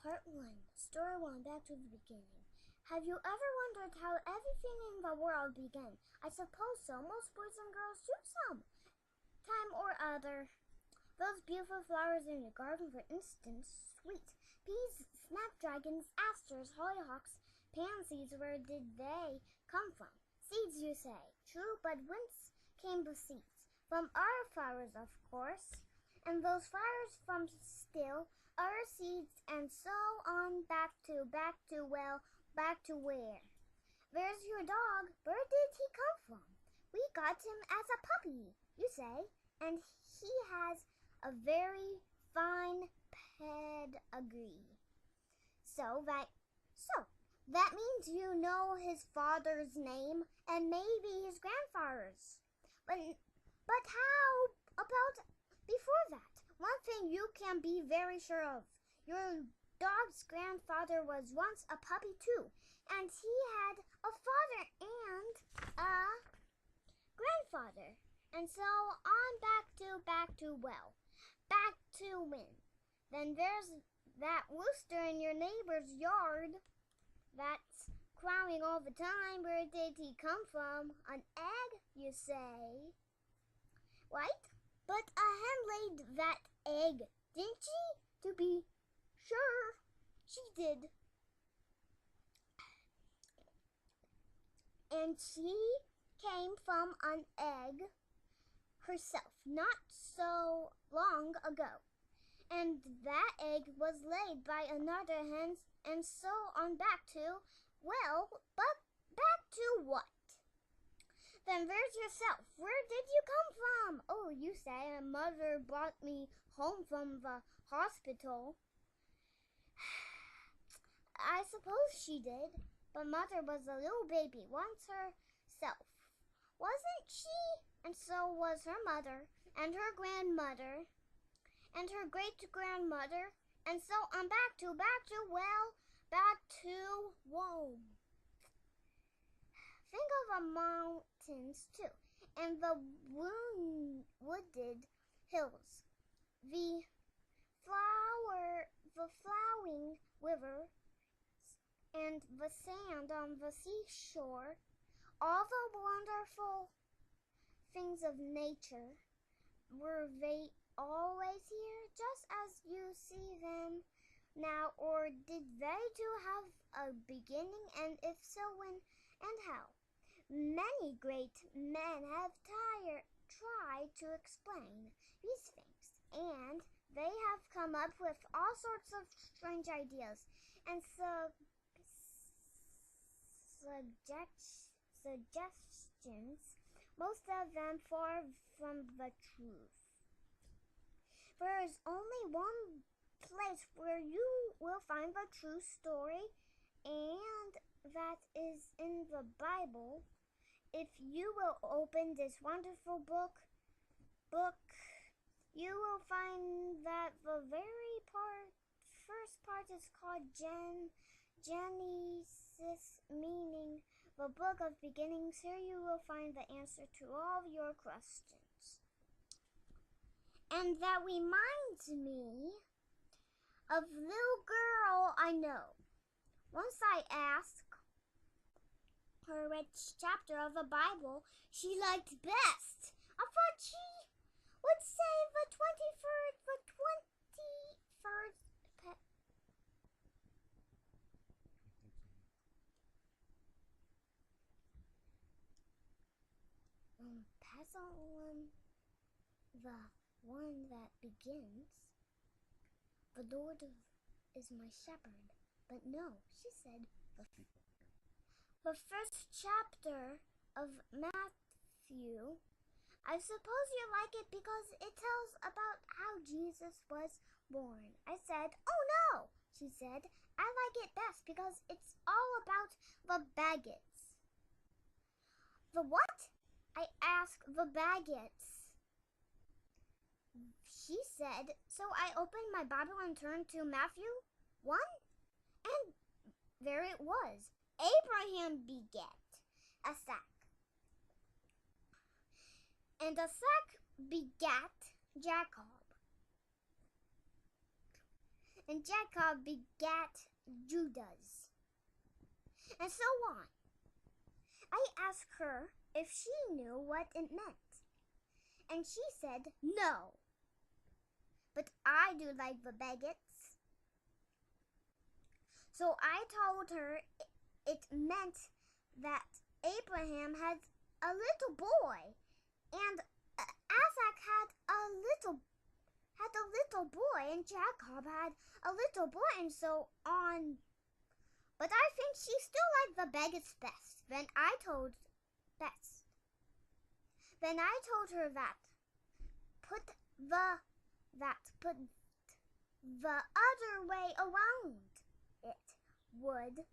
Part 1, Story 1, back to the beginning. Have you ever wondered how everything in the world began? I suppose so. Most boys and girls do some time or other. Those beautiful flowers in your garden, for instance, sweet peas, snapdragons, asters, hollyhocks, pansies, where did they come from? Seeds, you say. True, but whence came the seeds? From our flowers, of course. And those flowers from still other seeds, and so on back to where? Where's your dog? Where did he come from? We got him as a puppy, you say, and he has a very fine pedigree. So that means you know his father's name and maybe his grandfather's. But how about before that? One thing you can be very sure of. Your dog's grandfather was once a puppy too, and he had a father and a grandfather. And so on back to when? Then there's that rooster in your neighbor's yard that's crowing all the time. Where did he come from? An egg, you say? Right? But a hen laid that egg, didn't she? To be sure, she did. And she came from an egg herself not so long ago. And that egg was laid by another hen, and so on back to, but back to what? Then where's yourself? Where did you come from? Oh, you say, Mother brought me home from the hospital. I suppose she did, but Mother was a little baby once herself, wasn't she? And so was her mother, and her grandmother, and her great-grandmother, and so on back to, whoa. Think of the mountains too, and the wooded hills, the flowing rivers, and the sand on the seashore, all the wonderful things of nature. Were they always here, just as you see them now, or did they too have a beginning, and if so, when and how? Many great men have tried to explain these things, and they have come up with all sorts of strange ideas and suggestions, most of them far from the truth. There is only one place where you will find the true story, and that is in the Bible. If you will open this wonderful book, you will find that the first part is called Genesis, meaning the book of beginnings. Here you will find the answer to all your questions. And that reminds me of little girl I know. Once I asked her which chapter of the Bible she liked best. I thought she would say the 21st. Pass on the one that begins. The Lord is my shepherd. But no, she said the first chapter of Matthew. I suppose you like it because it tells about how Jesus was born. I said, oh no, she said. I like it best because it's all about the baguettes. The what? I asked. The baguettes. She said, so I opened my Bible and turned to Matthew 1, and there it was. Abraham begat a sack, and a sack begat Jacob, and Jacob begat Judas, and so on. I asked her if she knew what it meant, and she said no. But I do like the baguettes. So I told her it meant that Abraham had a little boy, and Isaac had a little boy, and Jacob had a little boy, and so on. But I think she still liked the baguettes best. Then I told her that put the other way around it would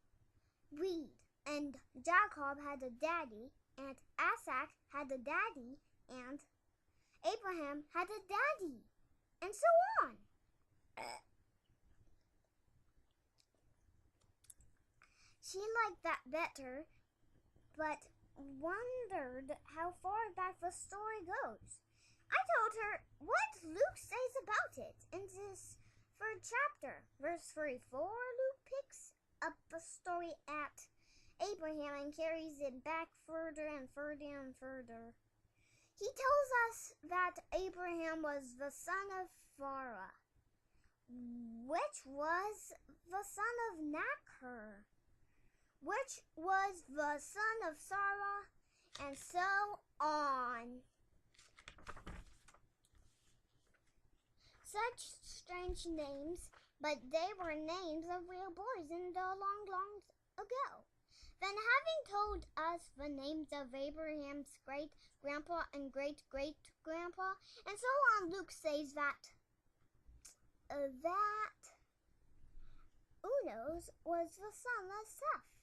read. And Jacob had a daddy, and Isaac had a daddy, and Abraham had a daddy, and so on. She liked that better, but wondered how far back the story goes. I told her what Luke says about it in this third chapter. Verse 34, Luke picks up the story at Abraham and carries it back further and further and further. He tells us that Abraham was the son of Sarah, which was the son of Nachor, which was the son of Sarah, and so on. Such strange names, but they were names of real boys in the long, long ago. Then, having told us the names of Abraham's great-grandpa and great-great-grandpa, and so on, Luke says that Enos was the son of Seth,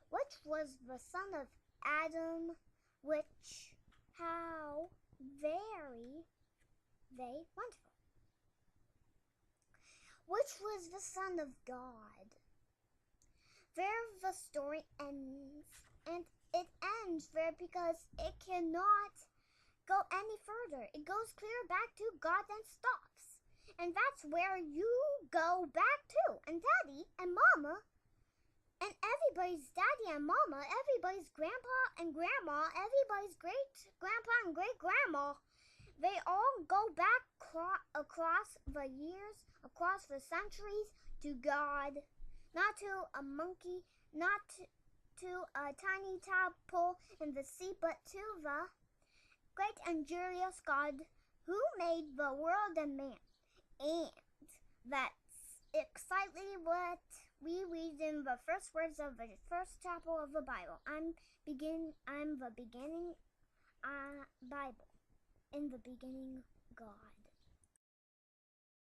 which was the son of Adam, which, how very wonderful, which was the son of God. There the story ends, and it ends there because it cannot go any further. It goes clear back to God and stops. And that's where you go back to. And Daddy and Mama, and everybody's daddy and mama, everybody's grandpa and grandma, everybody's great-grandpa and great-grandma, they all go back across the years, across the centuries, to God. Not to a monkey, not to a tiny tadpole in the sea, but to the great and glorious God who made the world and man. And that's exactly what we read in the first words of the first chapter of the Bible. I'm the beginning Bible. In the beginning, God.